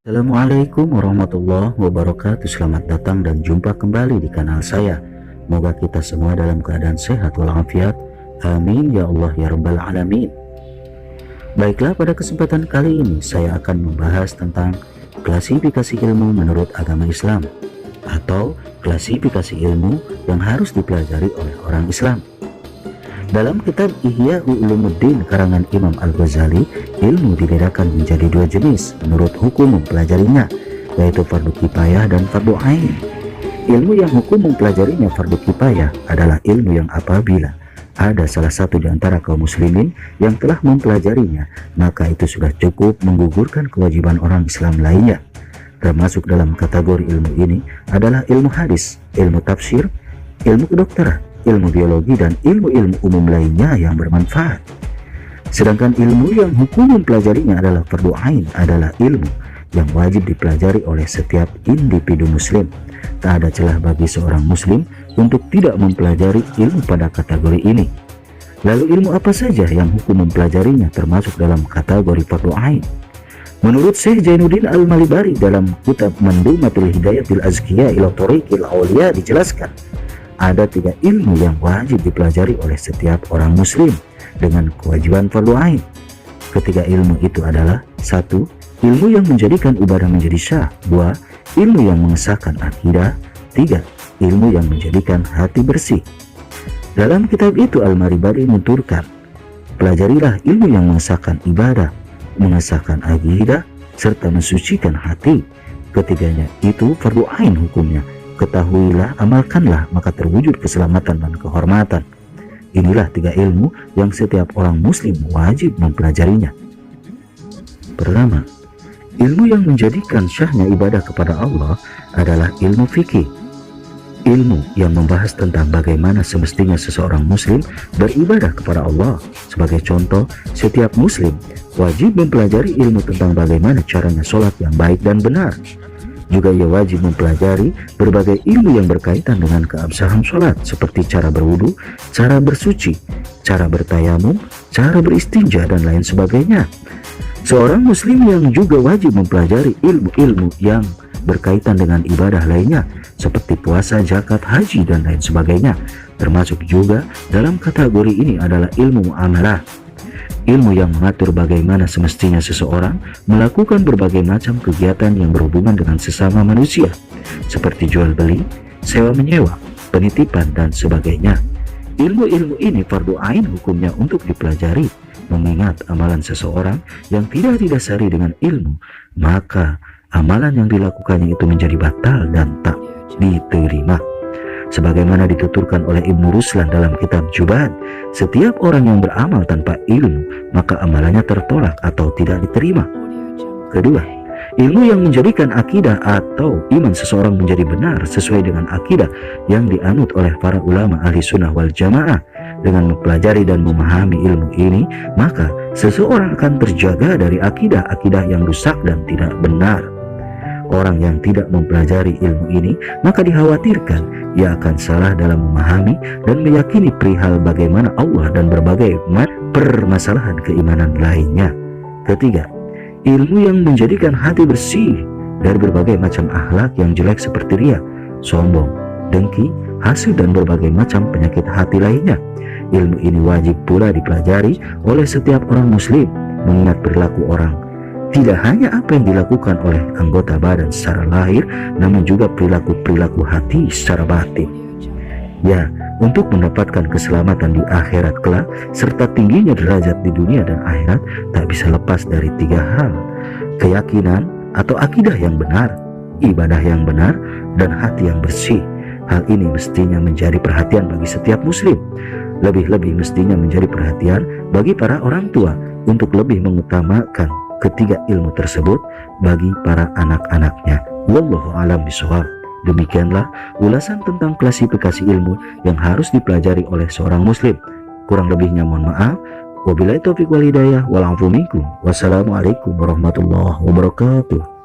Assalamualaikum warahmatullahi wabarakatuh. Selamat datang dan jumpa kembali di kanal saya. Semoga kita semua dalam keadaan sehat walafiat. Amin ya Allah ya rabbal alamin. Baiklah, pada kesempatan kali ini saya akan membahas tentang klasifikasi ilmu menurut agama Islam, atau klasifikasi ilmu yang harus dipelajari oleh orang Islam. Dalam kitab Ihya Ulumuddin karangan Imam Al-Ghazali, ilmu dibedakan menjadi dua jenis menurut hukum mempelajarinya, yaitu fardu kifayah dan fardu ain. Ilmu yang hukum mempelajarinya fardu kifayah adalah ilmu yang apabila ada salah satu di antara kaum muslimin yang telah mempelajarinya, maka itu sudah cukup menggugurkan kewajiban orang Islam lainnya. Termasuk dalam kategori ilmu ini adalah ilmu hadis, ilmu tafsir, ilmu kedokteran, ilmu biologi, dan ilmu-ilmu umum lainnya yang bermanfaat. Sedangkan ilmu yang hukum mempelajarinya adalah fardu ain, adalah ilmu yang wajib dipelajari oleh setiap individu muslim. Tak ada celah bagi seorang muslim untuk tidak mempelajari ilmu pada kategori ini. Lalu ilmu apa saja yang hukum mempelajarinya termasuk dalam kategori fardu ain? Menurut Syekh Jainuddin Al-Malibari dalam kitab Mandumatul Hidayatil Azkiya ila Thoriqil Auliya dijelaskan, ada tiga ilmu yang wajib dipelajari oleh setiap orang muslim dengan kewajiban fardu ain. Ketiga ilmu itu adalah: 1. Ilmu yang menjadikan ibadah menjadi sah. 2. Ilmu yang mengesahkan akidah. 3. Ilmu yang menjadikan hati bersih. Dalam kitab itu Al-Malibari menuturkan, pelajarilah ilmu yang mengesahkan ibadah, mengesahkan akidah, serta mensucikan hati. Ketiganya itu fardu ain hukumnya. Ketahuilah, amalkanlah, maka terwujud keselamatan dan kehormatan. Inilah tiga ilmu yang setiap orang muslim wajib mempelajarinya. Pertama, ilmu yang menjadikan syahnya ibadah kepada Allah adalah ilmu fikih. Ilmu yang membahas tentang bagaimana semestinya seseorang muslim beribadah kepada Allah. Sebagai contoh, setiap muslim wajib mempelajari ilmu tentang bagaimana caranya sholat yang baik dan benar. Juga ia wajib mempelajari berbagai ilmu yang berkaitan dengan keabsahan sholat, seperti cara berwudu, cara bersuci, cara bertayamum, cara beristinja, dan lain sebagainya. Seorang muslim yang juga wajib mempelajari ilmu-ilmu yang berkaitan dengan ibadah lainnya, seperti puasa, zakat, haji, dan lain sebagainya. Termasuk juga dalam kategori ini adalah ilmu muamalah, ilmu yang mengatur bagaimana semestinya seseorang melakukan berbagai macam kegiatan yang berhubungan dengan sesama manusia, seperti jual beli, sewa menyewa, penitipan, dan sebagainya. Ilmu-ilmu ini fardu ain hukumnya untuk dipelajari, mengingat amalan seseorang yang tidak didasari dengan ilmu, maka amalan yang dilakukannya itu menjadi batal dan tak diterima. Sebagaimana dituturkan oleh Ibnu Ruslan dalam kitab Jubahan, setiap orang yang beramal tanpa ilmu, maka amalannya tertolak atau tidak diterima. Kedua, ilmu yang menjadikan akidah atau iman seseorang menjadi benar sesuai dengan akidah yang dianut oleh para ulama ahli sunnah wal jamaah. Dengan mempelajari dan memahami ilmu ini, maka seseorang akan terjaga dari akidah-akidah yang rusak dan tidak benar. Orang yang tidak mempelajari ilmu ini, maka dikhawatirkan ia akan salah dalam memahami dan meyakini perihal bagaimana Allah dan berbagai permasalahan keimanan lainnya. Ketiga, ilmu yang menjadikan hati bersih dari berbagai macam akhlak yang jelek seperti riya, sombong, dengki, hasad, dan berbagai macam penyakit hati lainnya. Ilmu ini wajib pula dipelajari oleh setiap orang muslim, mengingat perilaku orang tidak hanya apa yang dilakukan oleh anggota badan secara lahir, namun juga perilaku-perilaku hati secara batin. Ya, untuk mendapatkan keselamatan di akhirat kelak, serta tingginya derajat di dunia dan akhirat, tak bisa lepas dari tiga hal: keyakinan atau akidah yang benar, ibadah yang benar, dan hati yang bersih. Hal ini mestinya menjadi perhatian bagi setiap muslim. Lebih-lebih mestinya menjadi perhatian bagi para orang tua untuk lebih mengutamakan ketiga ilmu tersebut bagi para anak-anaknya. Wallahu a'lam bishawab. Demikianlah ulasan tentang klasifikasi ilmu yang harus dipelajari oleh seorang muslim. Kurang lebihnya mohon maaf. Wabillahi taufiq wal hidayah wal afu minkum. Wassalamualaikum warahmatullahi wabarakatuh.